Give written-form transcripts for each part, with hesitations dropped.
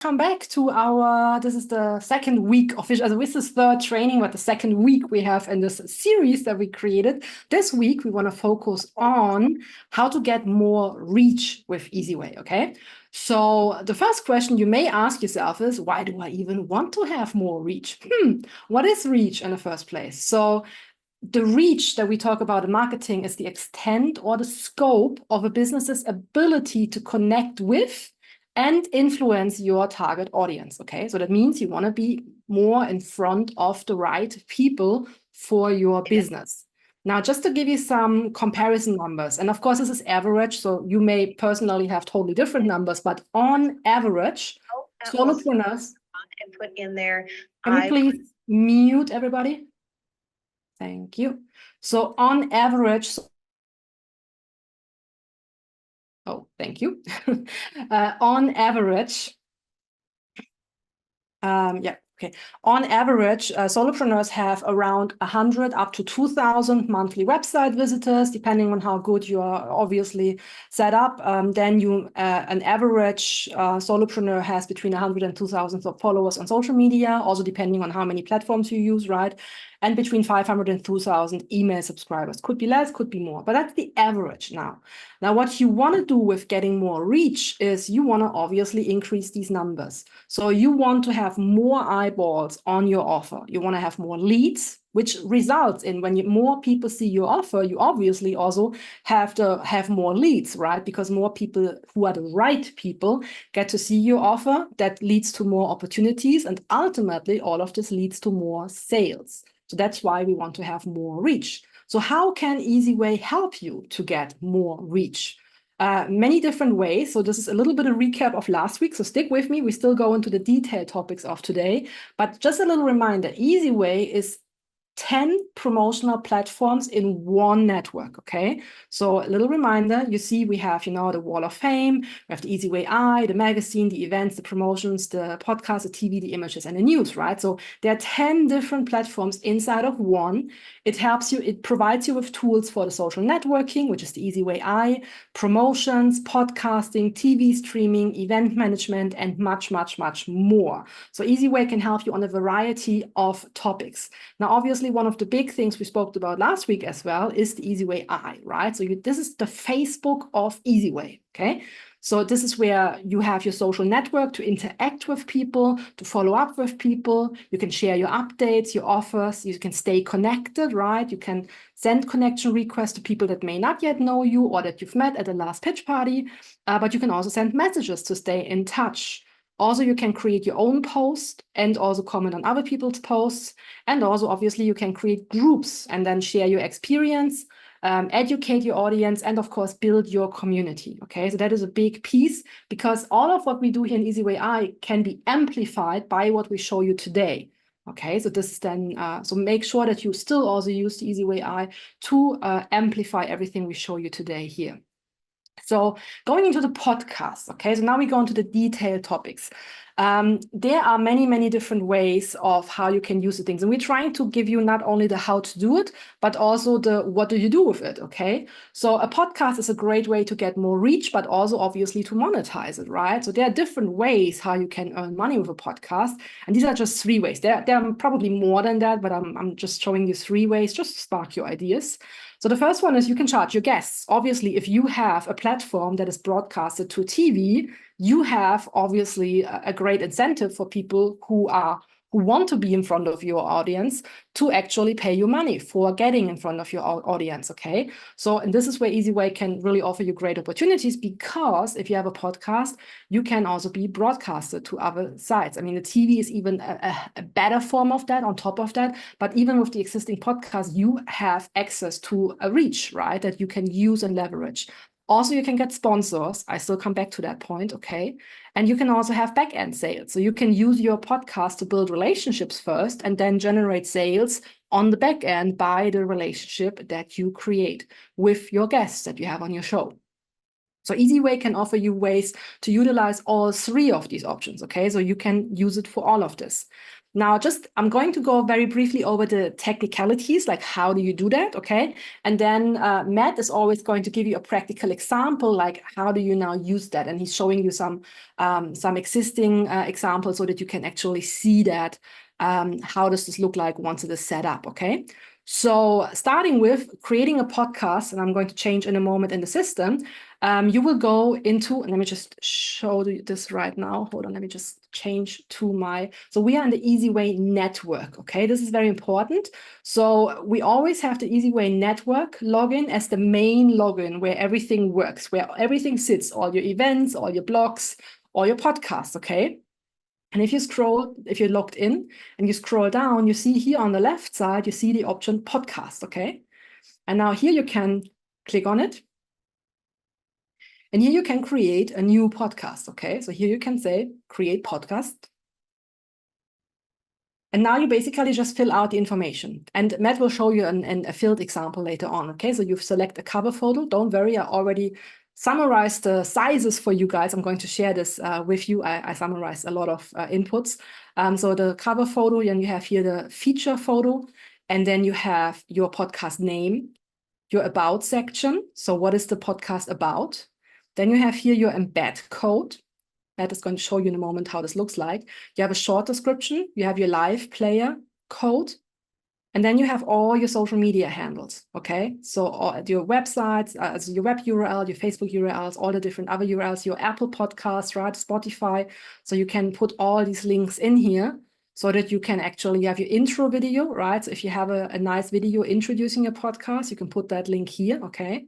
Come back to this is the second week official, this is third training, but the second week we have in this series that we created. This week, we want to focus on how to get more reach with eZWay, okay? So the first question you may ask yourself is, why do I even want to have more reach? What is reach in the first place? So the reach that we talk about in marketing is the extent or the scope of a business's ability to connect with and influence your target audience, okay? So that means you want to be more in front of the right people for your business. Now, just to give you some comparison numbers, and of course, this is average, so you may personally have totally different numbers, but on average, solopreneurs... And put in there... Can we please mute everybody? Thank you. So on average... Oh, thank you. On average, okay. On average, solopreneurs have around 100 up to 2,000 monthly website visitors, depending on how good you are obviously set up. Then an average solopreneur has between 100 and 2,000 followers on social media, also depending on how many platforms you use, right? And between 500 and 2,000 email subscribers. Could be less, could be more, but that's the average now. Now, what you want to do with getting more reach is you want to obviously increase these numbers. So you want to have more eyeballs on your offer. You want to have more leads, which results in when more people see your offer, you obviously also have to have more leads, right? Because more people who are the right people get to see your offer. That leads to more opportunities. And ultimately, all of this leads to more sales. So that's why we want to have more reach. So how can eZWay help you to get more reach? Many different ways. So this is a little bit of recap of last week. So stick with me. We still go into the detailed topics of today. But just a little reminder, eZWay is 10 promotional platforms in one network, okay? So a little reminder, you see we have, the Wall of Fame, we have the eZWay, the magazine, the events, the promotions, the podcast, the TV, the images, and the news, right? So there are 10 different platforms inside of one. It helps you, it provides you with tools for the social networking, which is the eZWay, promotions, podcasting, TV streaming, event management, and much, much, much more. So eZWay can help you on a variety of topics. Now, obviously, one of the big things we spoke about last week as well is the eZWay, right? So this is the Facebook of eZWay, okay? So this is where you have your social network to interact with people, to follow up with people. You can share your updates, your offers. You can stay connected, right? You can send connection requests to people that may not yet know you or that you've met at the last pitch party. But you can also send messages to stay in touch. Also, you can create your own post and also comment on other people's posts. And also, obviously, you can create groups and then share your experience, educate your audience, and of course, build your community. Okay, so that is a big piece because all of what we do here in eZWay can be amplified by what we show you today. Okay, so this is then, so make sure that you still also use the eZWay to amplify everything we show you today here. So going into the podcast, okay, so now we go into the detailed topics. There are many, many different ways of how you can use the things. And we're trying to give you not only the how to do it, but also the what do you do with it, okay? So a podcast is a great way to get more reach, but also obviously to monetize it, right? So there are different ways how you can earn money with a podcast. And these are just 3 ways. There are probably more than that, but I'm just showing you 3 ways just to spark your ideas. So the first one is you can charge your guests. Obviously, if you have a platform that is broadcasted to TV, you have obviously a great incentive for people who want to be in front of your audience to actually pay you money for getting in front of your audience, okay? So, and this is where eZWay can really offer you great opportunities because if you have a podcast, you can also be broadcasted to other sites. I mean, the TV is even a better form of that on top of that, but even with the existing podcast, you have access to a reach, right, that you can use and leverage. Also, you can get sponsors. I still come back to that point, okay? And you can also have back-end sales. So you can use your podcast to build relationships first and then generate sales on the back end by the relationship that you create with your guests that you have on your show. So eZWay can offer you ways to utilize all 3 of these options, okay? So you can use it for all of this. Now, I'm going to go very briefly over the technicalities, like how do you do that, okay? And then Matt is always going to give you a practical example, like how do you now use that? And he's showing you some existing examples so that you can actually see that, how does this look like once it is set up, okay? So starting with creating a podcast, and I'm going to change in a moment in the system, you will go into, and let me just show you this right now. Hold on, let me just change to so we are in the eZWay network, okay? This is very important. So we always have the eZWay network login as the main login where everything works, where everything sits, all your events, all your blogs, all your podcasts, okay? And if you're logged in and you scroll down, you see here on the left side, you see the option podcast, okay? And now here you can click on it. And here you can create a new podcast, okay? So here you can say, create podcast. And now you basically just fill out the information. And Matt will show you a field example later on, okay? So you select a cover photo. Don't worry, I already summarized the sizes for you guys. I'm going to share this with you. I summarized a lot of inputs. So the cover photo, and you have here the feature photo, and then you have your podcast name, your about section. So what is the podcast about? Then you have here your embed code. That is going to show you in a moment how this looks like. You have a short description. You have your live player code. And then you have all your social media handles, okay? So all your websites, so your web URL, your Facebook URLs, all the different other URLs, your Apple Podcasts, right? Spotify. So you can put all these links in here so that you can actually have your intro video, right? So if you have a nice video introducing your podcast, you can put that link here, okay?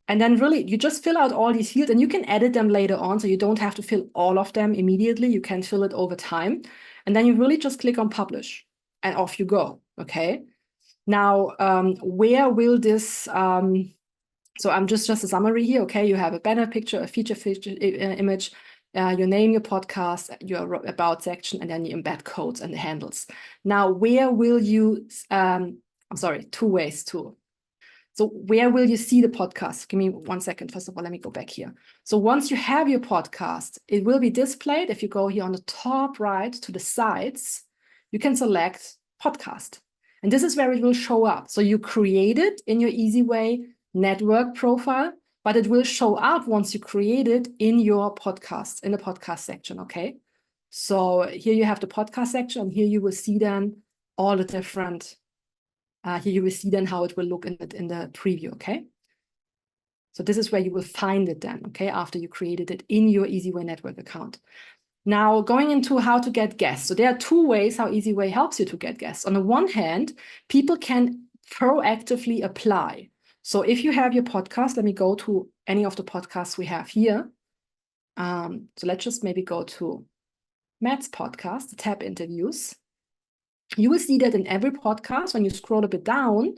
And then really, you just fill out all these fields and you can edit them later on. So you don't have to fill all of them immediately. You can fill it over time. And then you really just click on publish and off you go, okay? Now, where will this, so I'm just a summary here, okay? You have a banner picture, a feature image, your name, your podcast, your about section, and then you embed codes and the handles. Now, where will you, I'm sorry, two ways to. So where will you see the podcast? Give me 1 second. First of all, let me go back here. So once you have your podcast, it will be displayed. If you go here on the top right to the sides, you can select podcast. And this is where it will show up. So you create it in your eZWay network profile, but it will show up once you create it in your podcast, in the podcast section, okay? So here you have the podcast section, and here you will see then all the different here you will see then how it will look in the preview, okay? So this is where you will find it then, okay, after you created it in your eZWay network account. Now, going into how to get guests. So there are two ways how eZWay helps you to get guests. On the one hand, people can proactively apply. So if you have your podcast, let me go to any of the podcasts we have here. So let's just maybe go to Matt's podcast, the tab interviews. You will see that in every podcast, when you scroll a bit down,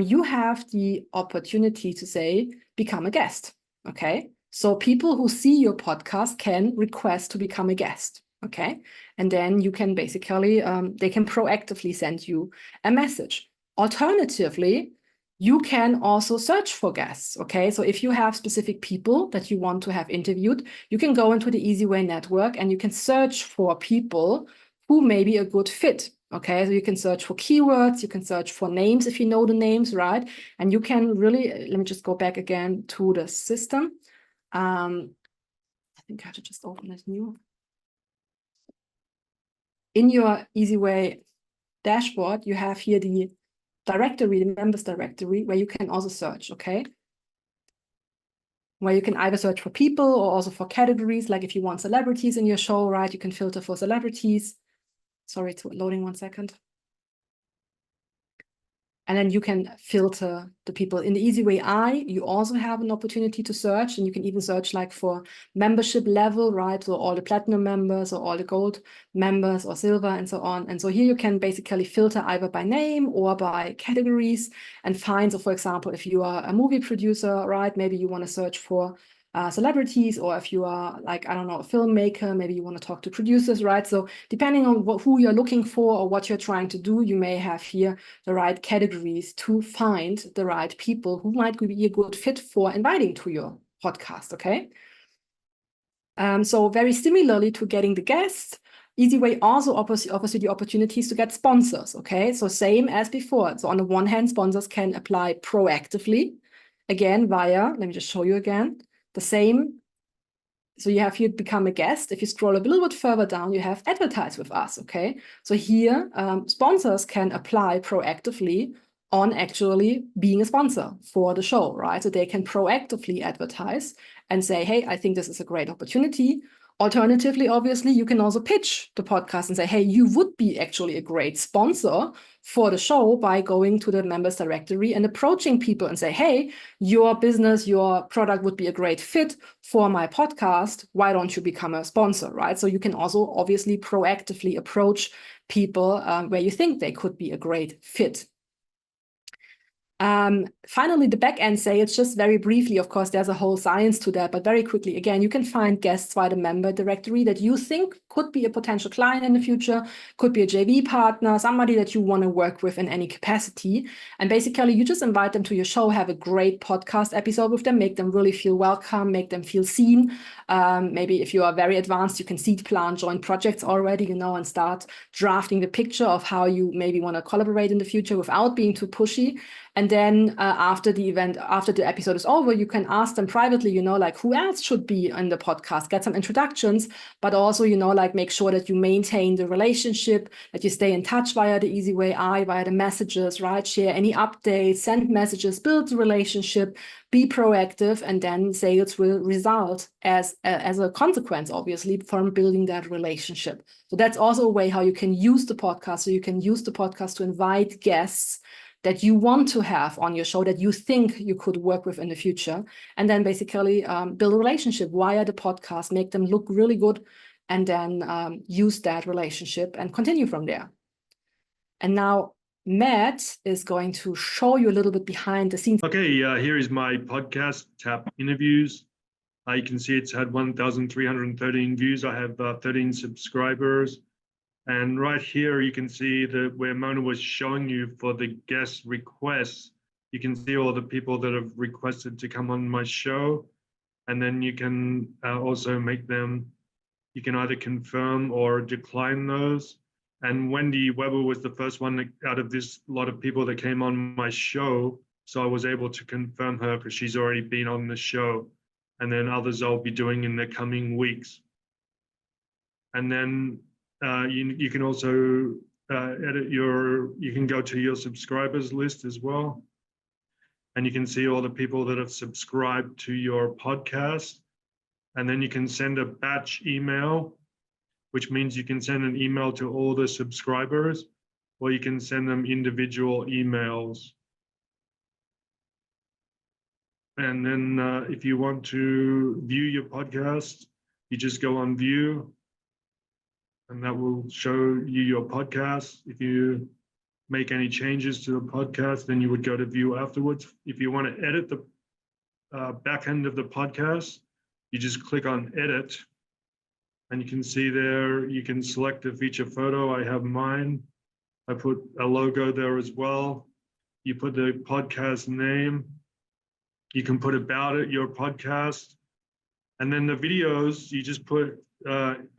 you have the opportunity to say, become a guest, okay? So people who see your podcast can request to become a guest, okay? And then you can basically, they can proactively send you a message. Alternatively, you can also search for guests, okay? So if you have specific people that you want to have interviewed, you can go into the eZWay network and you can search for people who may be a good fit. Okay, so you can search for keywords, you can search for names if you know the names, right? And you can really, let me just go back again to the system. I think I have to just open this new. In your eZWay dashboard, you have here the directory, the members directory, where you can also search, okay? Where you can either search for people or also for categories, like if you want celebrities in your show, right? You can filter for celebrities. Sorry, it's loading 1 second. And then you can filter the people. In the eZWay Eye, you also have an opportunity to search, and you can even search like for membership level, right? So all the platinum members or all the gold members or silver and so on. And so here you can basically filter either by name or by categories and find, so for example, if you are a movie producer, right? Maybe you want to search for celebrities, or if you are like, I don't know, a filmmaker, maybe you want to talk to producers, right? So depending on who you're looking for or what you're trying to do, you may have here the right categories to find the right people who might be a good fit for inviting to your podcast, okay? So very similarly to getting the guests, eZWay also offers you the opportunities to get sponsors, okay? So same as before. So on the one hand, sponsors can apply proactively, again, via, let me just show you again, the same. So you have here become a guest. If you scroll a little bit further down, you have advertise with us, okay? So here, sponsors can apply proactively on actually being a sponsor for the show, right? So they can proactively advertise and say, hey, I think this is a great opportunity. Alternatively, obviously, you can also pitch the podcast and say, hey, you would be actually a great sponsor for the show by going to the members directory and approaching people and say, hey, your business, your product would be a great fit for my podcast. Why don't you become a sponsor, right? So you can also obviously proactively approach people where you think they could be a great fit. Finally, the back-end sales, just very briefly, of course, there's a whole science to that, but very quickly, again, you can find guests via the member directory that you think could be a potential client in the future, could be a JV partner, somebody that you want to work with in any capacity. And basically, you just invite them to your show, have a great podcast episode with them, make them really feel welcome, make them feel seen. Maybe if you are very advanced, you can seed plan joint projects already, and start drafting the picture of how you maybe want to collaborate in the future without being too pushy. And then after the event, after the episode is over, you can ask them privately, like who else should be in the podcast, get some introductions, but also, like make sure that you maintain the relationship, that you stay in touch via the eZWay, via the messages, right? Share any updates, send messages, build the relationship, be proactive, and then sales will result as a consequence, obviously, from building that relationship. So that's also a way how you can use the podcast. So you can use the podcast to invite guests that you want to have on your show, that you think you could work with in the future, and then basically build a relationship via the podcast, make them look really good, and then use that relationship and continue from there. And now Matt is going to show you a little bit behind the scenes. Okay, here is my podcast, Tap Interviews. You can see it's had 1,313 views. I have 13 subscribers. And right here, you can see where Mona was showing you for the guest requests. You can see all the people that have requested to come on my show. And then you can also make them, you can either confirm or decline those. And Wendy Weber was the first one out of this lot of people that came on my show. So I was able to confirm her because she's already been on the show. And then others I'll be doing in the coming weeks. And then you can also you can go to your subscribers list as well. And you can see all the people that have subscribed to your podcast. And then you can send a batch email, which means you can send an email to all the subscribers, or you can send them individual emails. And then if you want to view your podcast, you just go on view, and that will show you your podcast. If you make any changes to the podcast, then you would go to view afterwards. If you want to edit the back end of the podcast, you just click on edit, and you can see there, you can select a feature photo. I have mine. I put a logo there as well. You put the podcast name. You can put about it, your podcast. And then the videos, you just put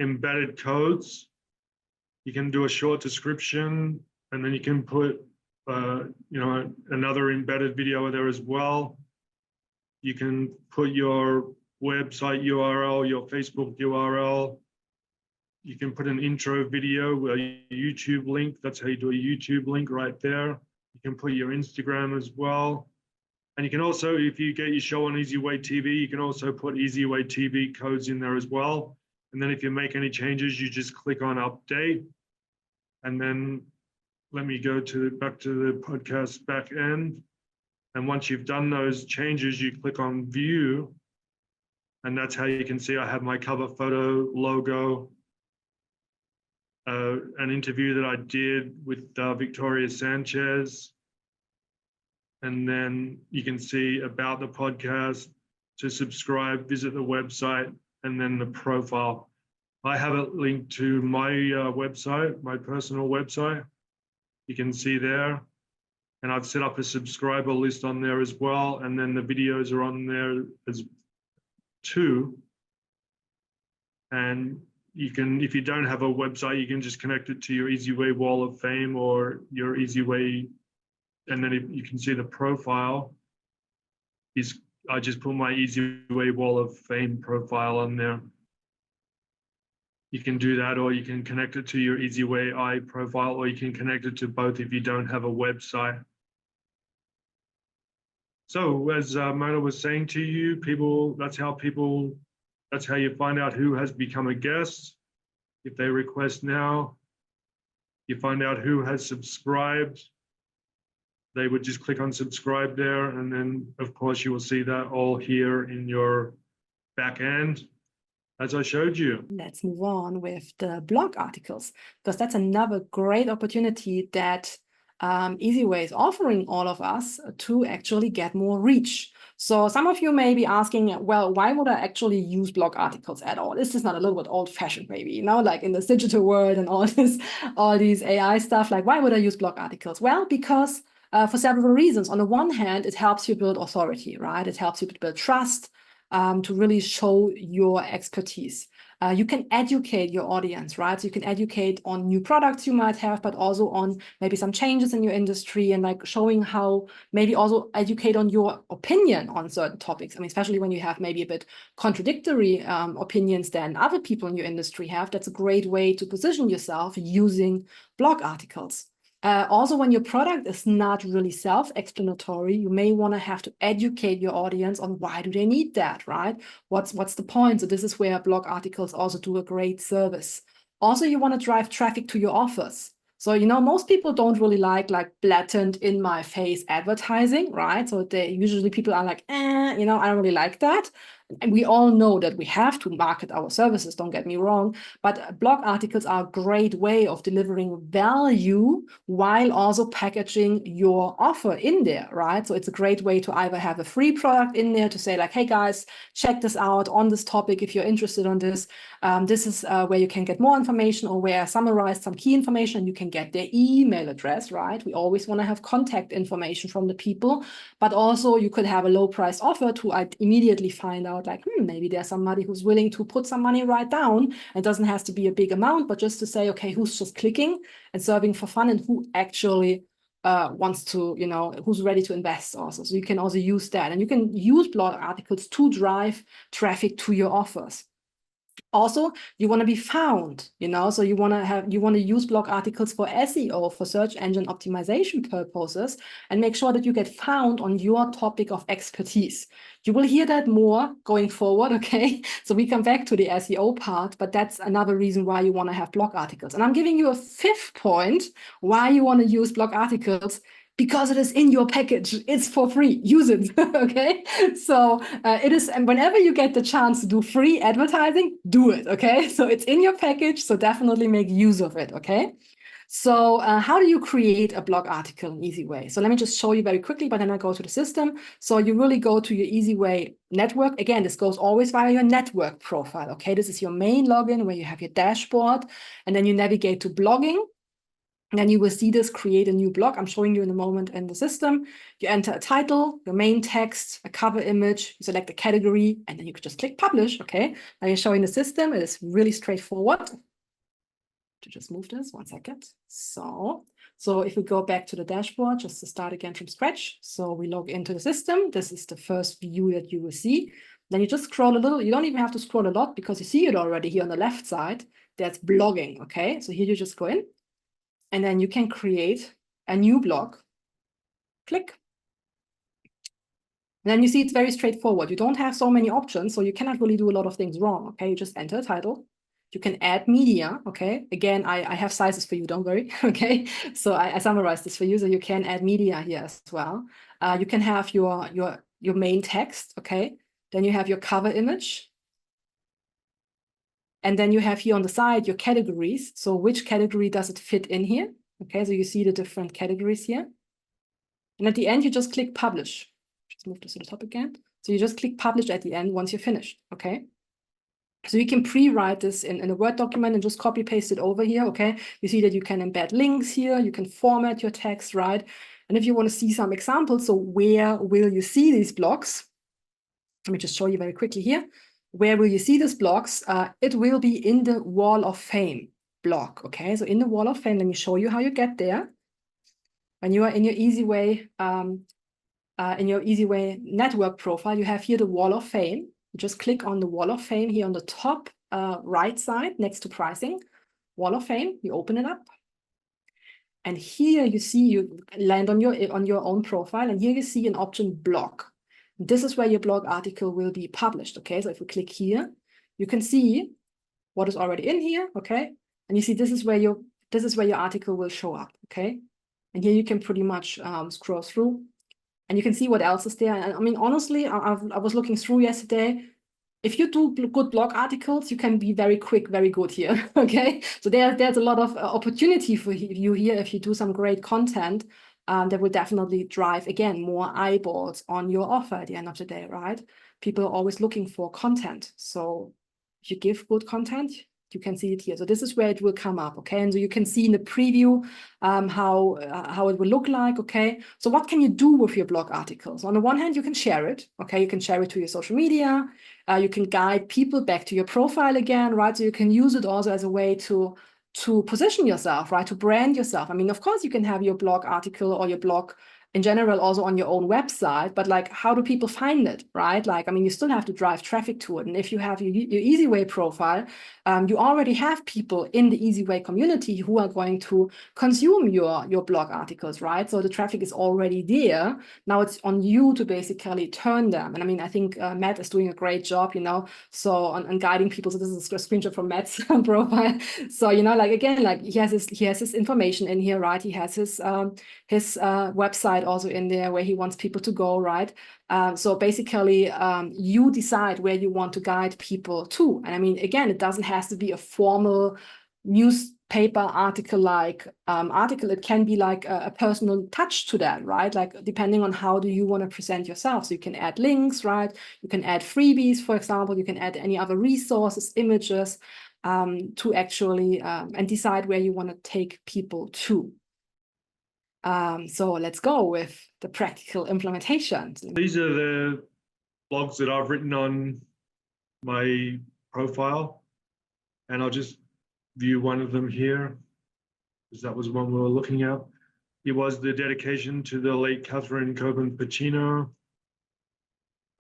embedded codes. You can do a short description, and then you can put another embedded video there as well. You can put your website URL, your Facebook URL. You can put an intro video, a YouTube link. That's how you do a YouTube link right there. You can put your Instagram as well. And you can also, if you get your show on eZWay TV, you can also put eZWay TV codes in there as well. And then if you make any changes, you just click on update. And then let me go back to the podcast back end. And once you've done those changes, you click on view. And that's how you can see I have my cover photo, logo, an interview that I did with Victoria Sanchez. And then you can see about the podcast, to subscribe, visit the website, and then the profile. I have it linked to my website, my personal website. You can see there. And I've set up a subscriber list on there as well. And then the videos are on there as too. And you can, if you don't have a website, you can just connect it to your eZWay Wall of Fame or your eZWay, and then you can see the profile. I just put my eZWay Wall of Fame profile on there. You can do that, or you can connect it to your eZWay I profile, or you can connect it to both if you don't have a website. So as Mona was saying to you, that's how you find out who has become a guest. If they request now, you find out who has subscribed. They would just click on subscribe there. And then of course you will see that all here in your back end, as I showed you. Let's move on with the blog articles, because that's another great opportunity that eZWay is offering all of us to actually get more reach. So some of you may be asking, well, why would I actually use blog articles at all? Is this not a little bit old-fashioned, maybe, you know, like in this digital world and all these AI stuff, like why would I use blog articles? Well, because for several reasons. On the one hand, it helps you build authority, right? It helps you build trust, to really show your expertise. You can educate your audience, right? So you can educate on new products you might have, but also on maybe some changes in your industry, and like showing how, maybe also educate on your opinion on certain topics. I mean, especially when you have maybe a bit contradictory opinions than other people in your industry have. That's a great way to position yourself using blog articles. Also, when your product is not really self-explanatory, you may want to have to educate your audience on why do they need that, right? What's the point? So this is where blog articles also do a great service. Also, you want to drive traffic to your offers. So, you know, most people don't really like blatant in-my-face advertising, right? So people are like, you know, I don't really like that. And we all know that we have to market our services, don't get me wrong, but blog articles are a great way of delivering value while also packaging your offer in there, right? So it's a great way to either have a free product in there to say like, hey guys, check this out on this topic if you're interested on this. This is where you can get more information, or where I summarize some key information, and you can get their email address, right? We always want to have contact information from the people, but also you could have a low price offer to immediately find out like, maybe there's somebody who's willing to put some money right down. It doesn't have to be a big amount, but just to say, okay, who's just clicking and serving for fun, and who actually wants to, you know, who's ready to invest also. So you can also use that, and you can use blog articles to drive traffic to your offers. Also, you want to be found, you know, so you want to use blog articles for SEO, for search engine optimization purposes, and make sure that you get found on your topic of expertise. You will hear that more going forward, okay? So we come back to the SEO part, but that's another reason why you want to have blog articles. And I'm giving you a fifth point why you want to use blog articles: because it is in your package. It's for free. Use it, okay? So it is, and whenever you get the chance to do free advertising, do it, okay? So it's in your package, so definitely make use of it, okay? So how do you create a blog article in eZWay? So let me just show you very quickly, but then I go to the system. So you really go to your eZWay network. Again, this goes always via your network profile, okay? This is your main login where you have your dashboard, and then you navigate to blogging. And then you will see this create a new blog. I'm showing you in a moment in the system. You enter a title, your main text, a cover image, you select a category, and then you could just click publish, okay? Now you're showing the system. It is really straightforward. To just move this 1 second. So if we go back to the dashboard, just to start again from scratch. So we log into the system. This is the first view that you will see. Then you just scroll a little. You don't even have to scroll a lot because you see it already here on the left side. That's blogging, okay? So here you just go in. And then you can create a new blog. Click. And then you see it's very straightforward. You don't have so many options, so you cannot really do a lot of things wrong, okay? You just enter a title. You can add media, okay? Again, I have sizes for you, don't worry, okay? So I summarized this for you, so you can add media here as well. You can have your main text, okay? Then you have your cover image. And then you have here on the side your categories. So which category does it fit in here? Okay, so you see the different categories here. And at the end, you just click publish. Just move this to the top again. So you just click publish at the end once you're finished, okay? So you can pre-write this in a Word document and just copy paste it over here, okay? You see that you can embed links here. You can format your text, right? And if you want to see some examples, so where will you see these blocks? Let me just show you very quickly here. where will you see these blogs? It will be in the Wall of Fame blog. Okay, so in the Wall of Fame, let me show you how you get there. When you are in your eZWay, network profile, you have here the Wall of Fame. You just click on the Wall of Fame here on the top right side next to pricing. Wall of Fame, you open it up. And here you see, you land on your own profile, and here you see an option blog. This is where your blog article will be published. Okay, so if we click here, you can see what is already in here. Okay, and you see this is where your article will show up. Okay, and here you can pretty much scroll through, and you can see what else is there. And I mean, honestly, I was looking through yesterday. If you do good blog articles, you can be very quick, very good here. Okay, so there's a lot of opportunity for you here if you do some great content. That will definitely drive, again, more eyeballs on your offer at the end of the day, right? People are always looking for content. So if you give good content, you can see it here. So this is where it will come up, okay? And so you can see in the preview how it will look like, okay? So what can you do with your blog articles? On the one hand, you can share it, okay? You can share it to your social media. You can guide people back to your profile again, right? So you can use it also as a way to position yourself, right? To brand yourself. I mean, of course, you can have your blog article or your blog in general also on your own website, but like, how do people find it, right? Like, I mean, you still have to drive traffic to it. And if you have your eZWay profile, you already have people in the eZWay community who are going to consume your blog articles, right? So the traffic is already there. Now it's on you to basically turn them. And I mean, I think Matt is doing a great job, you know, so on guiding people. So this is a screenshot from Matt's profile. So, you know, like, again, like he has his information in here, right? He has his website also in there where he wants people to go, right? So basically, you decide where you want to guide people to. And I mean, again, it doesn't have to be a formal newspaper article like article. It can be like a personal touch to that, right? Like, depending on how do you want to present yourself. So you can add links, right? You can add freebies, for example. You can add any other resources, images, to actually and decide where you want to take people to. So let's go with the practical implementation. These are the blogs that I've written on my profile, and I'll just view one of them here, because that was one we were looking at. It was the dedication to the late Catherine Coben-Pacino,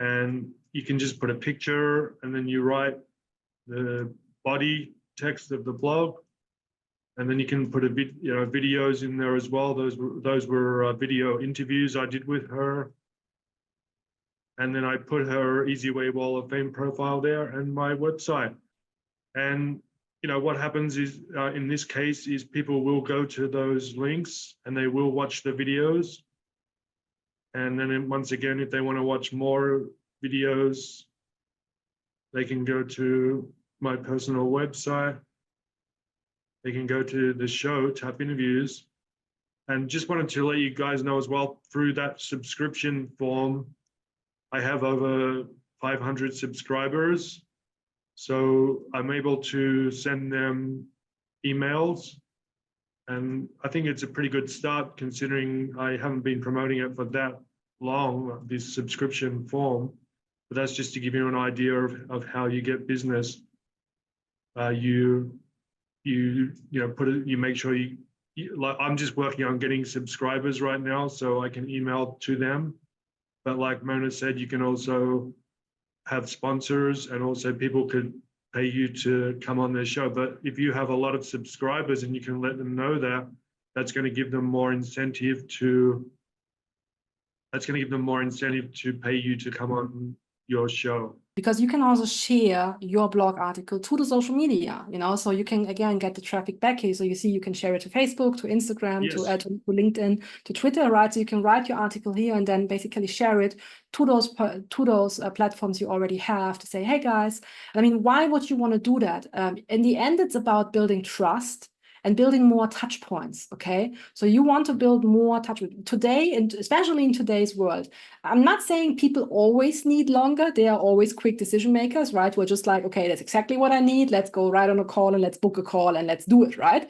and you can just put a picture and then you write the body text of the blog. And then you can put videos in there as well. Those were video interviews I did with her. And then I put her eZWay Wall of Fame profile there and my website. And you know what happens is, in this case, is people will go to those links and they will watch the videos. And then once again, if they want to watch more videos, they can go to my personal website. They can go to the show, tap interviews, and just wanted to let you guys know as well, through that subscription form, I have over 500 subscribers. So I'm able to send them emails. And I think it's a pretty good start, considering I haven't been promoting it for that long, this subscription form. But that's just to give you an idea of how you get business. You make sure you like, I'm just working on getting subscribers right now so I can email to them. But like Mona said, you can also have sponsors, and also people could pay you to come on their show. But if you have a lot of subscribers and you can let them know that, that's going to give them more incentive to pay you to come on your show. Because you can also share your blog article to the social media, you know, so you can, again, get the traffic back here. So you see, you can share it to Facebook, to Instagram, Yes. to LinkedIn, to Twitter, right? So you can write your article here and then basically share it to those platforms you already have to say, hey guys, I mean, why would you want to do that? In the end, it's about building trust and building more touch points, okay? So you want to build more touch today, and especially in today's world. I'm not saying people always need longer. They are always quick decision makers, right? We're just like, okay, that's exactly what I need. Let's go right on a call and let's book a call and let's do it, right?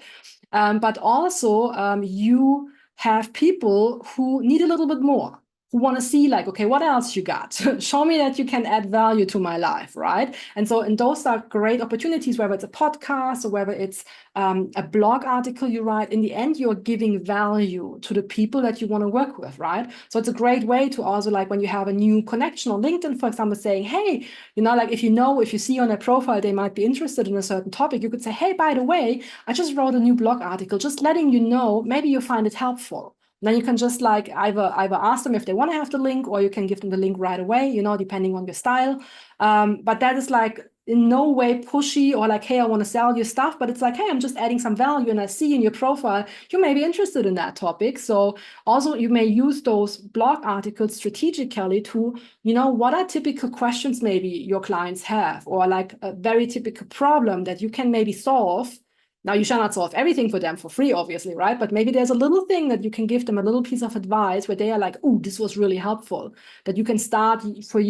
But also you have people who need a little bit more, who want to see like, okay, what else you got? Show me that you can add value to my life, right? And so, and those are great opportunities, whether it's a podcast or whether it's a blog article you write. In the end, you're giving value to the people that you want to work with, right? So it's a great way to also, like, when you have a new connection on LinkedIn, for example, saying, hey, like if you see on their profile they might be interested in a certain topic, you could say, hey, by the way, I just wrote a new blog article, just letting you know, maybe you find it helpful. And then you can just like either ask them if they want to have the link, or you can give them the link right away, depending on your style. But that is like in no way pushy or like, hey, I want to sell you stuff, but it's like, hey, I'm just adding some value, and I see in your profile you may be interested in that topic. So also you may use those blog articles strategically to, what are typical questions maybe your clients have, or like a very typical problem that you can maybe solve. Now, you shall not solve everything for them for free, obviously, right? But maybe there's a little thing that you can give them, a little piece of advice where they are like, oh, this was really helpful, that you can start for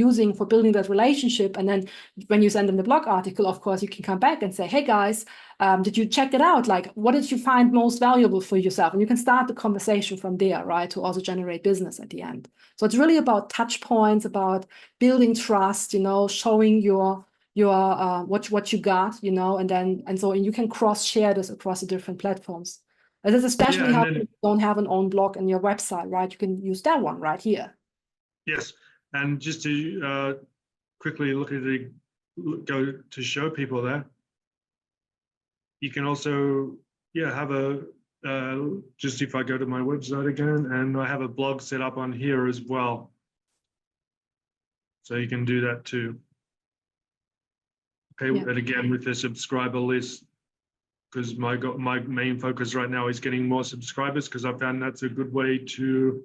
building that relationship. And then when you send them the blog article, of course, you can come back and say, hey, guys, did you check it out? Like, what did you find most valuable for yourself? And you can start the conversation from there, right? To also generate business at the end. So it's really about touch points, about building trust, showing what you got, and you can cross-share this across the different platforms. This is especially helpful if you don't have an own blog in your website, right? You can use that one right here. Yes, and just to quickly go to show people that, you can also, have just if I go to my website again, and I have a blog set up on here as well. So you can do that too. Okay, and again with the subscriber list, because my main focus right now is getting more subscribers, because I found that's a good way to,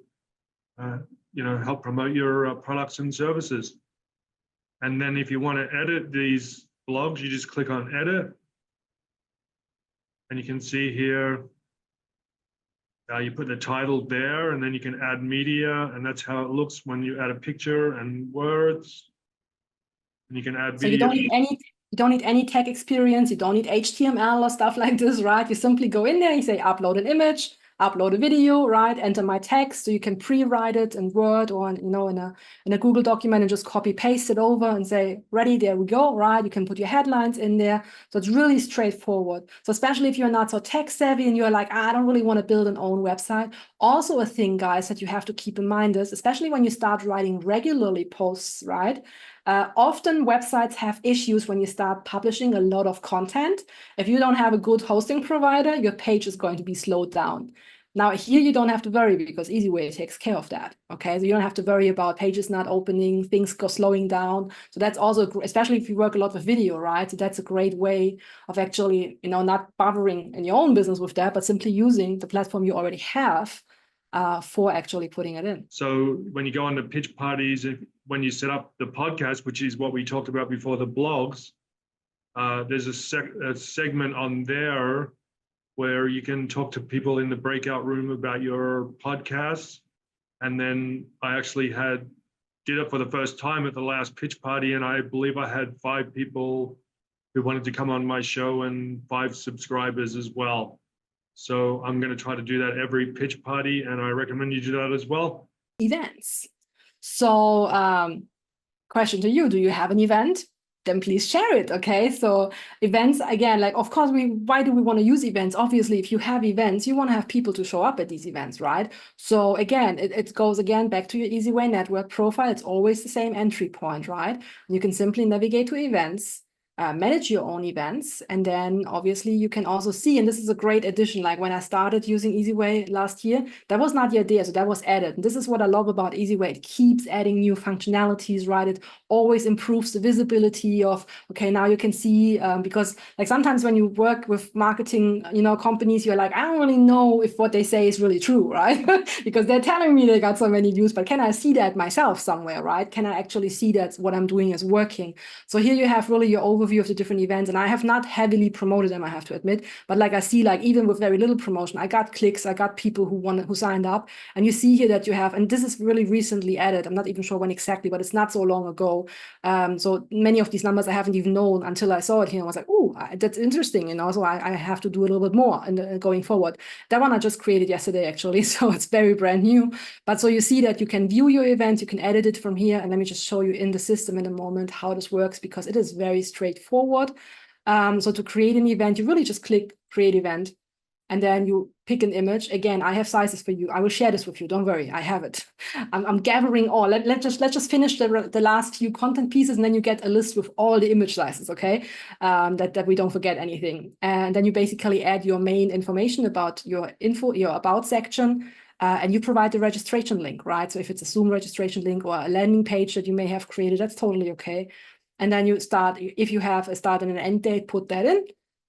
help promote your products and services. And then if you want to edit these blogs, you just click on edit, and you can see here, you put the title there, and then you can add media, and that's how it looks when you add a picture and words. And you can add video. So you don't need any tech experience. You don't need HTML or stuff like this, right? You simply go in there, you say upload an image, upload a video, right? Enter my text, so you can pre-write it in Word or in a Google document and just copy paste it over and say, ready, there we go, right? You can put your headlines in there. So it's really straightforward. So especially if you're not so tech savvy and you're like, I don't really want to build an own website. Also a thing, guys, that you have to keep in mind is, especially when you start writing regularly posts, right? Often websites have issues when you start publishing a lot of content. If you don't have a good hosting provider, your page is going to be slowed down. Now here you don't have to worry, because eZWay takes care of that. Okay, so you don't have to worry about pages not opening, things go slowing down. So that's also, especially if you work a lot with video, right? So that's a great way of actually, not bothering in your own business with that, but simply using the platform you already have for actually putting it in. So when you go on to pitch parties, when you set up the podcast, which is what we talked about before, the blogs, there's a segment on there where you can talk to people in the breakout room about your podcast. And then I actually did it for the first time at the last pitch party, and I believe I had 5 people who wanted to come on my show and 5 subscribers as well. So I'm going to try to do that every pitch party, and I recommend you do that as well. Events. So question to you, do you have an event? Then please share it, okay? So events, again, like, of course, why do we want to use events? Obviously, if you have events, you want to have people to show up at these events, right? So again, it goes again back to your eZWay network profile. It's always the same entry point, right? You can simply navigate to events, manage your own events, and then obviously you can also see, and this is a great addition, like when I started using eZWay last year, that was not yet there, so that was added. And this is what I love about eZWay. It keeps adding new functionalities, right? It always improves the visibility of, okay, now you can see, because like sometimes when you work with marketing, companies, you're like, I don't really know if what they say is really true, right? Because they're telling me they got so many views, but can I see that myself somewhere, right? Can I actually see that what I'm doing is working? So here you have really your overview overview of the different events, and I have not heavily promoted them, I have to admit, but like I see, like even with very little promotion, I got clicks, I got people who signed up, and you see here that you have, and this is really recently added, I'm not even sure when exactly, but it's not so long ago. So many of these numbers I haven't even known until I saw it here. I was like, oh, that's interesting, you know, so I have to do a little bit more going forward. That one I just created yesterday, actually, so it's very brand new. But so you see that you can view your events, you can edit it from here, and let me just show you in the system in a moment how this works, because it is very straightforward. So to create an event, you really just click create event, and then you pick an image. Again, I have sizes for you. I will share this with you. Don't worry, I have it. I'm gathering all. Let's just finish the last few content pieces, and then you get a list with all the image sizes, okay? That we don't forget anything. And then you basically add your main information about your about section, and you provide the registration link, right? So if it's a Zoom registration link or a landing page that you may have created, that's totally okay. And then you start, if you have a start and an end date, put that in.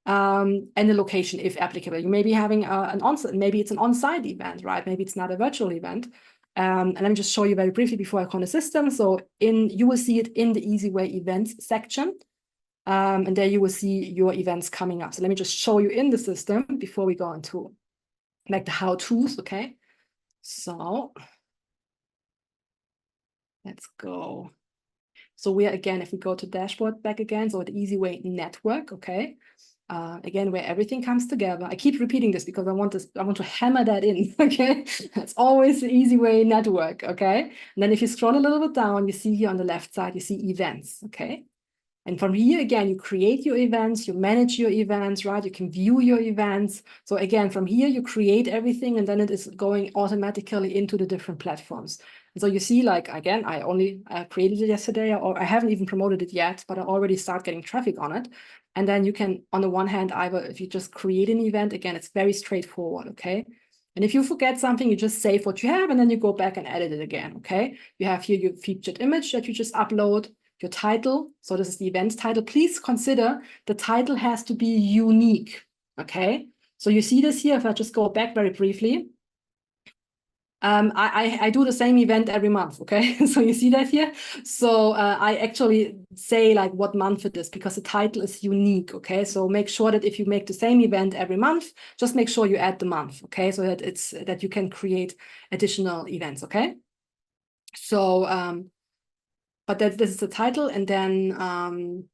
And the location, if applicable. You may be having an on-site, maybe it's an on-site event, right? Maybe it's not a virtual event. And let me just show you very briefly before I call the system. So you will see it in the eZWay events section. And there you will see your events coming up. So let me just show you in the system before we go into like the how-tos, okay? So let's go. So we are, again, if we go to dashboard back again, so the eZWay network, okay? Again, where everything comes together. I keep repeating this because I want to hammer that in, okay? It's always the eZWay network, okay? And then if you scroll a little bit down, you see here on the left side, you see events, okay? And from here, again, you create your events, you manage your events, right? You can view your events. So again, from here, you create everything, and then it is going automatically into the different platforms. And so you see, like, again, I only created it yesterday, or I haven't even promoted it yet, but I already start getting traffic on it. And then you can, on the one hand, either if you just create an event, again, it's very straightforward, okay? And if you forget something, you just save what you have, and then you go back and edit it again, okay? You have here your featured image that you just upload, your title. So this is the event title. Please consider the title has to be unique, okay? So you see this here, if I just go back very briefly, I do the same event every month, okay? So you see that here? So I actually say like what month it is because the title is unique, okay? So make sure that if you make the same event every month, just make sure you add the month, okay? So that you can create additional events, okay? So, but this is the title, and then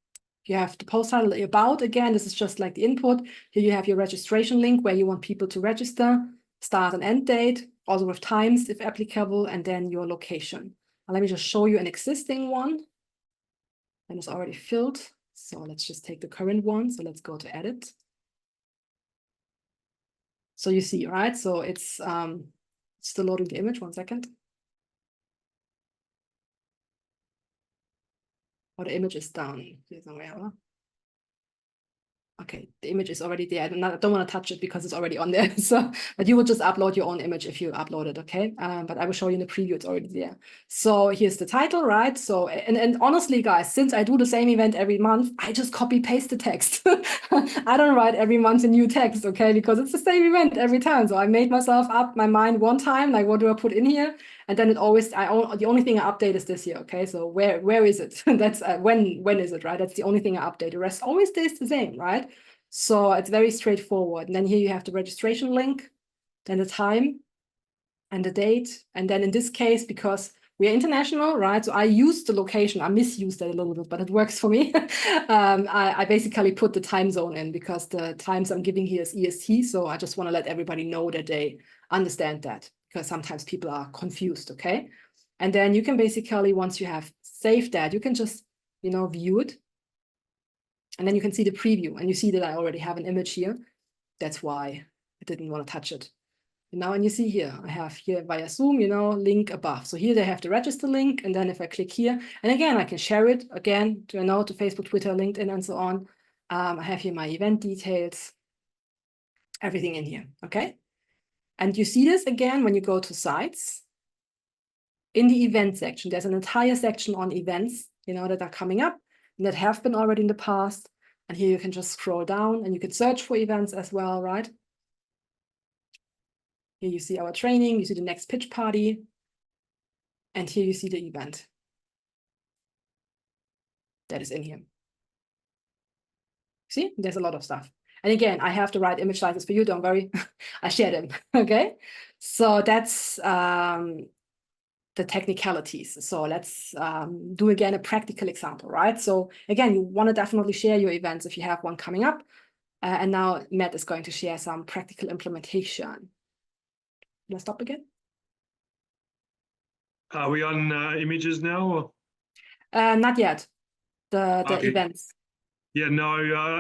you have the post title about. Again, this is just like the input. Here you have your registration link where you want people to register, start and end date, also with times if applicable, and then your location. Now, let me just show you an existing one. And it's already filled. So let's just take the current one. So let's go to edit. So you see, right? So it's still loading the image. 1 second. Oh, the image is down here somewhere. Okay, the image is already there. I don't want to touch it because it's already on there. So, but you will just upload your own image if you upload it, okay? But I will show you in the preview, it's already there. So here's the title, right? So, and honestly, guys, since I do the same event every month, I just copy paste the text. I don't write every month a new text, okay? Because it's the same event every time. So I made myself up my mind one time, like what do I put in here? And then it always, the only thing I update is this year, okay? So where is it? That's when is it, right? That's the only thing I update. The rest always stays the same, right? So it's very straightforward. And then here you have the registration link, then the time and the date. And then in this case, because we are international, right? So I use the location. I misused that a little bit, but it works for me. I basically put the time zone in because the times I'm giving here is EST. So I just want to let everybody know that they understand that, because sometimes people are confused, okay? And then you can basically, once you have saved that, you can just, view it. And then you can see the preview, and you see that I already have an image here. That's why I didn't want to touch it. And you see here, I have here via Zoom, link above. So here they have the register link. And then if I click here, and again, I can share it again to Facebook, Twitter, LinkedIn, and so on. I have here my event details, everything in here, okay? And you see this again when you go to sites. In the event section, there's an entire section on events, that are coming up and that have been already in the past. And here you can just scroll down and you can search for events as well, right? Here you see our training, you see the next pitch party, and here you see the event that is in here. See, there's a lot of stuff. And again, I have the right image sizes for you. Don't worry, I share them. Okay, so that's the technicalities. So let's do again a practical example, right? So again, you want to definitely share your events if you have one coming up. And now Matt is going to share some practical implementation. Let's stop again. Are we on images now? Or? Not yet. The Okay. events. Yeah, no,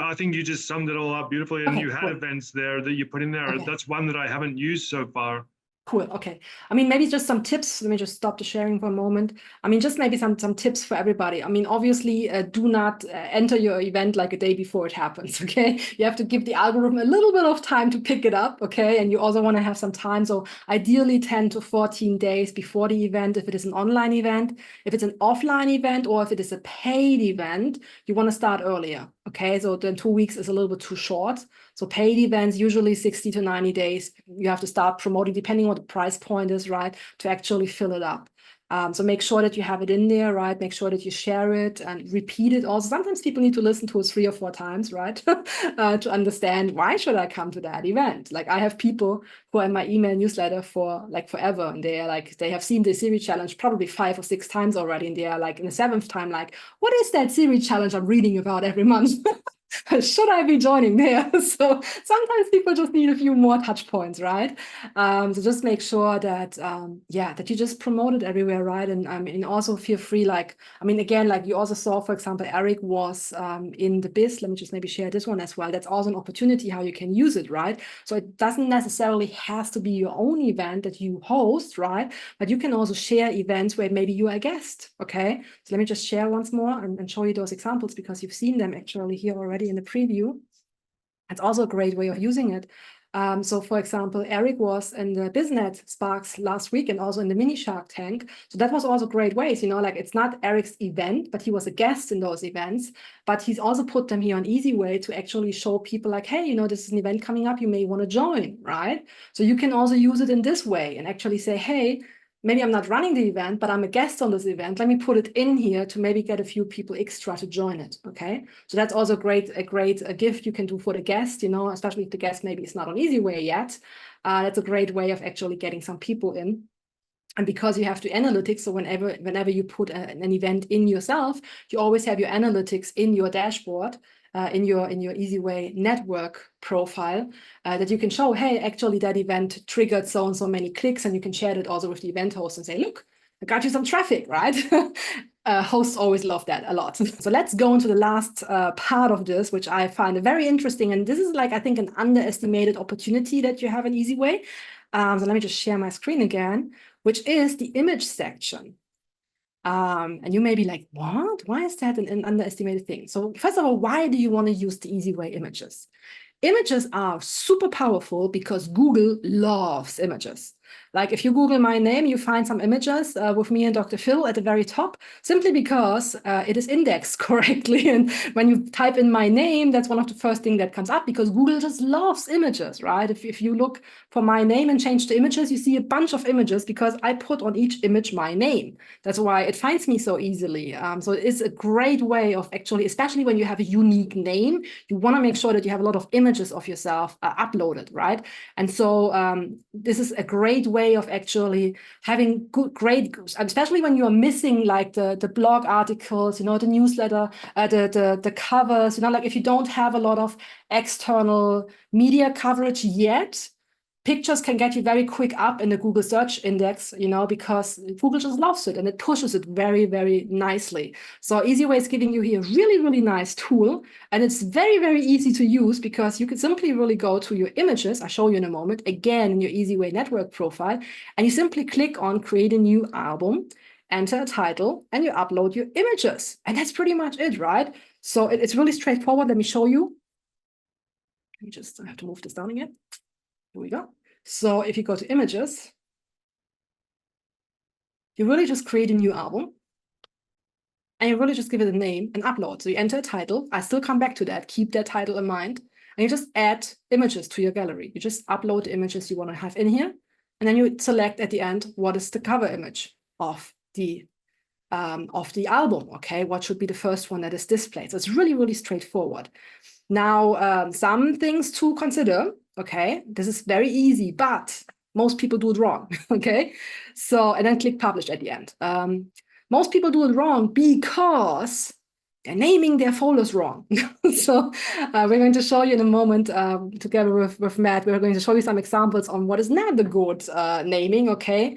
I think you just summed it all up beautifully, and Okay, you had cool. events there that you put in there. Okay. That's one that I haven't used so far. Cool. Okay. I mean, maybe just some tips. Let me just stop the sharing for a moment. I mean, just maybe some tips for everybody. I mean, obviously, do not enter your event like a day before it happens. Okay. You have to give the algorithm a little bit of time to pick it up. Okay. And you also want to have some time. So ideally 10 to 14 days before the event, if it is an online event. If it's an offline event, or if it is a paid event, you want to start earlier. Okay. So then 2 weeks is a little bit too short. So paid events, usually 60 to 90 days, you have to start promoting, depending on what the price point is, right, to actually fill it up. So make sure that you have it in there, right? Make sure that you share it and repeat it also. Sometimes people need to listen to it 3 or 4 times, right? To understand, why should I come to that event? Like, I have people who are in my email newsletter for like forever, and they are like, they have seen the Siri challenge probably 5 or 6 times already, and they are like in the 7th time, like, what is that Siri challenge I'm reading about every month? Should I be joining there? So sometimes people just need a few more touch points, right? So just make sure that, that you just promote it everywhere, right? And I mean, also feel free, like, I mean, again, like you also saw, for example, Eric was in the biz. Let me just maybe share this one as well. That's also an opportunity how you can use it, right? So it doesn't necessarily has to be your own event that you host, right? But you can also share events where maybe you are a guest, okay? So let me just share once more and show you those examples, because you've seen them actually here already in the preview. It's also a great way of using it. So for example, Eric was in the BizNet Sparks last week and also in the mini Shark Tank. So that was also great ways, like it's not Eric's event, but he was a guest in those events. But he's also put them here on eZWay to actually show people like, hey, this is an event coming up, you may want to join, right? So you can also use it in this way and actually say, hey, maybe I'm not running the event, but I'm a guest on this event. Let me put it in here to maybe get a few people extra to join it. Okay. So that's also a great gift you can do for the guest, especially if the guest maybe is not on eZWay yet. That's a great way of actually getting some people in. And because you have to analytics, so whenever you put an event in yourself, you always have your analytics in your dashboard, in your eZWay network profile, that you can show, hey, actually that event triggered so and so many clicks, and you can share it also with the event host and say, look, I got you some traffic, right? Hosts always love that a lot. So let's go into the last part of this, which I find very interesting. And this is like, I think, an underestimated opportunity that you have in eZWay. So let me just share my screen again, which is the image section. And you may be like, what? Why is that an underestimated thing? So first of all, why do you want to use the eZWay images? Images are super powerful because Google loves images. Like if you Google my name, you find some images with me and Dr. Phil at the very top, simply because it is indexed correctly. And when you type in my name, that's one of the first things that comes up, because Google just loves images, right? If you look for my name and change to images, you see a bunch of images because I put on each image my name. That's why it finds me so easily. So it is a great way of actually, especially when you have a unique name, you want to make sure that you have a lot of images of yourself uploaded, right? And so this is a great way of actually having great, especially when you are missing like the blog articles, the newsletter, the covers, like if you don't have a lot of external media coverage yet, pictures can get you very quick up in the Google search index, because Google just loves it and it pushes it very, very nicely. So eZWay is giving you here a really, really nice tool. And it's very, very easy to use because you can simply really go to your images. I'll show you in a moment, again, in your eZWay network profile. And you simply click on create a new album, enter a title, and you upload your images. And that's pretty much it, right? So it's really straightforward. Let me show you. I have to move this down again. Here we go. So if you go to images, you really just create a new album and you really just give it a name and upload. So you enter a title. I still come back to that. Keep that title in mind. And you just add images to your gallery. You just upload the images you want to have in here. And then you select at the end, what is the cover image of the of the album, okay? What should be the first one that is displayed? So it's really, really straightforward. Now, some things to consider, okay? This is very easy, but most people do it wrong, okay? So, and then click publish at the end. Most people do it wrong because they're naming their folders wrong. So we're going to show you in a moment, together with Matt, we're going to show you some examples on what is not the good naming, okay?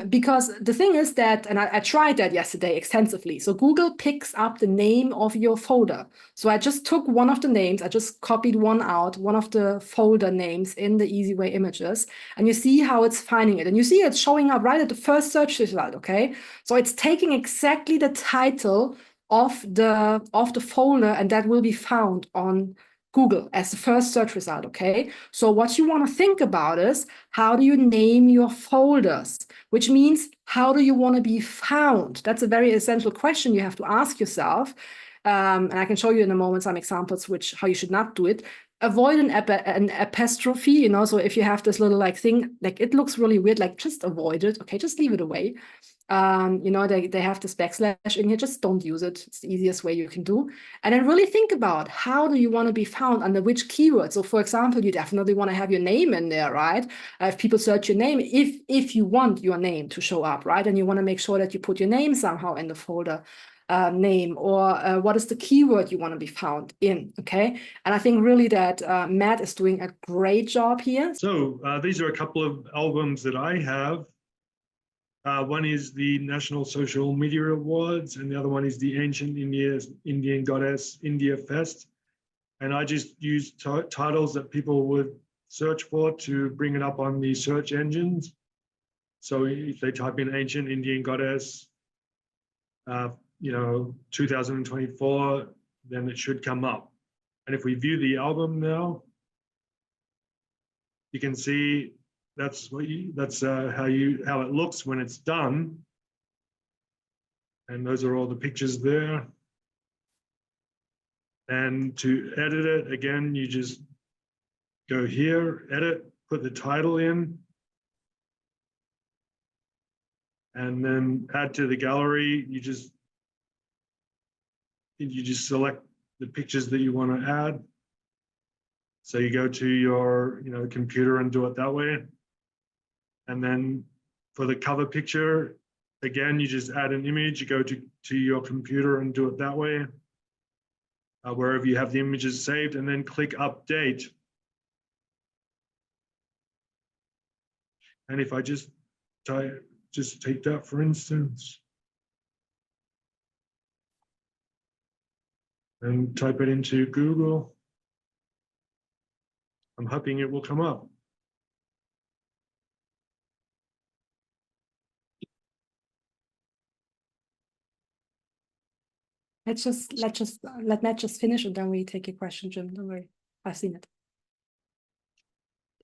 Because the thing is that, and I tried that yesterday extensively. So Google picks up the name of your folder. So I just took one of the names, I just copied one out, one of the folder names in the eZWay images, and you see how it's finding it. And you see it's showing up right at the first search result, okay? So it's taking exactly the title of the folder, and that will be found on Google as the first search result, okay? So what you want to think about is, how do you name your folders? Which means, how do you want to be found? That's a very essential question you have to ask yourself. And I can show you in a moment some examples how you should not do it. Avoid an apostrophe, you know, so if you have this little like thing, like it looks really weird, like just avoid it, okay? Just leave it away. You know, they have this backslash in here, just don't use it. It's the easiest way you can do. And then really think about, how do you want to be found under which keyword? So for example, you definitely want to have your name in there, right? If people search your name, if you want your name to show up, right? And you want to make sure that you put your name somehow in the folder name, or what is the keyword you want to be found in, okay? And I think really that Matt is doing a great job here. So these are a couple of albums that I have. One is the National Social Media Awards, and the other one is the Ancient Indian Goddess India Fest. And I just use titles that people would search for to bring it up on the search engines. So if they type in Ancient Indian Goddess, you know, 2024, then it should come up. And if we view the album now, you can see that's how it looks when it's done. And those are all the pictures there. And to edit it, again, you just go here, edit, put the title in, and then add to the gallery. You just select the pictures that you want to add. So you go to your computer and do it that way. And then for the cover picture, again, you just add an image, you go to your computer and do it that way, wherever you have the images saved, and then click update. And if I just take that, for instance, and type it into Google, I'm hoping it will come up. Let Matt just finish, and then we take a question, Jim. Don't worry, I've seen it.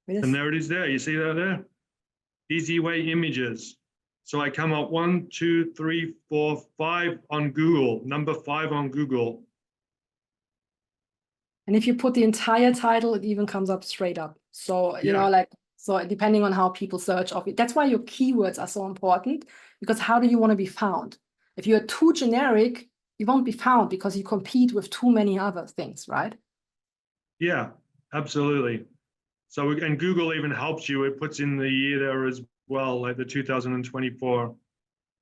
And there it is there. You see that there? eZWay images. So I come up 1, 2, 3, 4, 5 on Google, number 5 on Google. And if you put the entire title, it even comes up straight up. So, you know, like, so depending on how people search of it, that's why your keywords are so important, because how do you want to be found? If you're too generic, you won't be found because you compete with too many other things, right? Yeah, absolutely. So, and Google even helps you. It puts in the year there as well, like the 2024.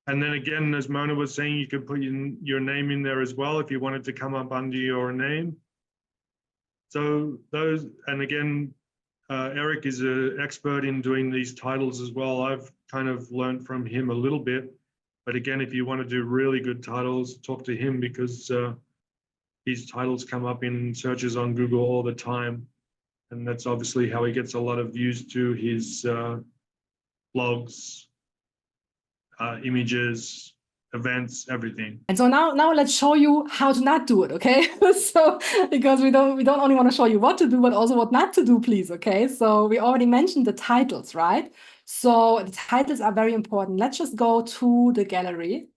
And then again, as Mona was saying, you could put your name in there as well if you wanted to come up under your name. So those, and again, Eric is an expert in doing these titles as well. I've kind of learned from him a little bit. But again, if you want to do really good titles, talk to him, because his titles come up in searches on Google all the time. And that's obviously how he gets a lot of views to his blogs, images, events, everything. And so now let's show you how to not do it, okay? So because we don't only want to show you what to do, but also what not to do, please, okay? So we already mentioned the titles, right? So the titles are very important. Let's just go to the gallery.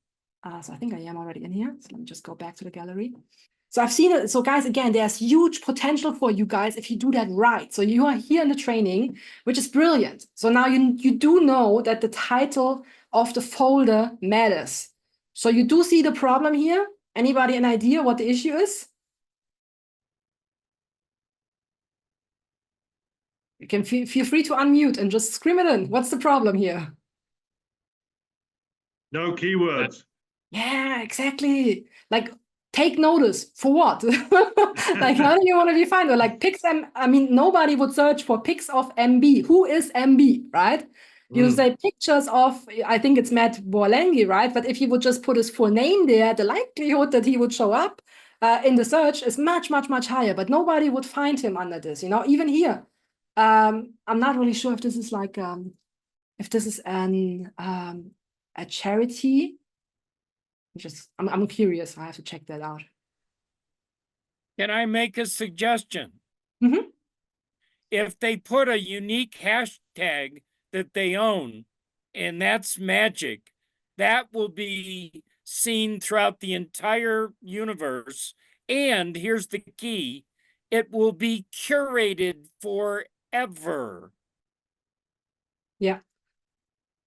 So I think I am already in here. So let me just go back to the gallery. So I've seen it. So guys, again, there's huge potential for you guys if you do that right. So you are here in the training, which is brilliant. So now you do know that the title of the folder matters. So you do see the problem here? Anybody an idea what the issue is? You can feel free to unmute and just scream it in. What's the problem here? No keywords. Yeah, exactly. Like, take notice for what? Like, how do you want to be found? Or like pics I mean, nobody would search for pics of MB. Who is MB, right? You say pictures of, I think it's Matt Borlengi, right? But if you would just put his full name there, the likelihood that he would show up in the search is much, much, much higher. But nobody would find him under this, you know, even here. I'm not really sure if this is like, if this is a charity. I'm curious. I have to check that out. Can I make a suggestion? Mm-hmm. If they put a unique hashtag that they own, and that's magic, that will be seen throughout the entire universe. And here's the key, it will be curated forever. Yeah.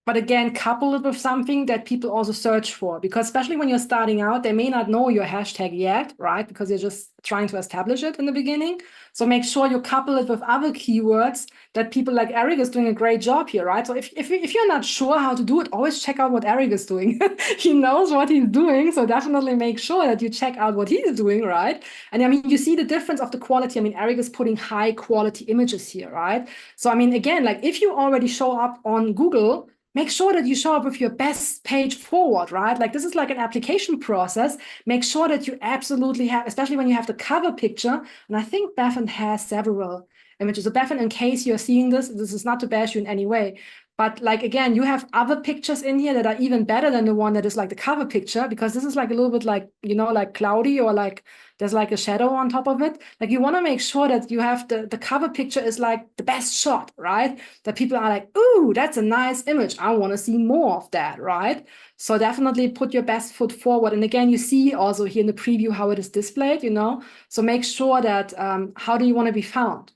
But again, couple it with something that people also search for, because especially when you're starting out, they may not know your hashtag yet, right? Because you're just trying to establish it in the beginning. So make sure you couple it with other keywords that people like Eric is doing a great job here, right? So if you're not sure how to do it, always check out what Eric is doing. He knows what he's doing. So definitely make sure that you check out what he's doing, right? And I mean, you see the difference of the quality. I mean, Eric is putting high quality images here, right? So I mean, again, like if you already show up on Google, make sure that you show up with your best page forward, right? Like this is like an application process. Make sure that you absolutely have, especially when you have the cover picture. And I think Bethan has several images. So Bethan, in case you're seeing this is not to bash you in any way. But like, again, you have other pictures in here that are even better than the one that is like the cover picture, because this is like a little bit like, you know, like cloudy, or like there's like a shadow on top of it. Like you want to make sure that you have the cover picture is like the best shot, right? That people are like, ooh, that's a nice image. I want to see more of that, right? So definitely put your best foot forward. And again, you see also here in the preview how it is displayed, you know? So make sure that, how do you want to be found?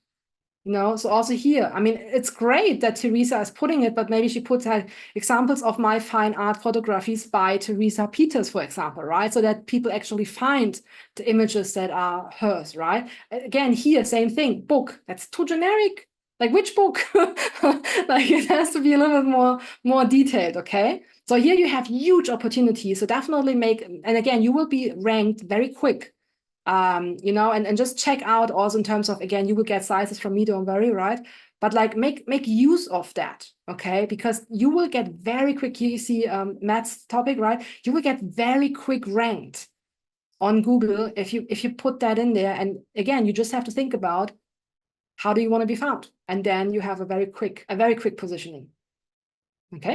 You know, so also here, I mean, it's great that Teresa is putting it, but maybe she puts examples of my fine art photographies by Teresa Peters, for example, right? So that people actually find the images that are hers, right? Again, here, same thing, book, that's too generic. Like which book? Like it has to be a little bit more detailed, okay? So here you have huge opportunities. So definitely and again, you will be ranked very quick. You know, and just check out also in terms of, again, you will get sizes from me, don't worry, right? But like make use of that, okay? Because you will get very quick, you see Matt's topic, right? You will get very quick ranked on Google if you put that in there. And again, you just have to think about how do you want to be found? And then you have a very quick positioning, okay?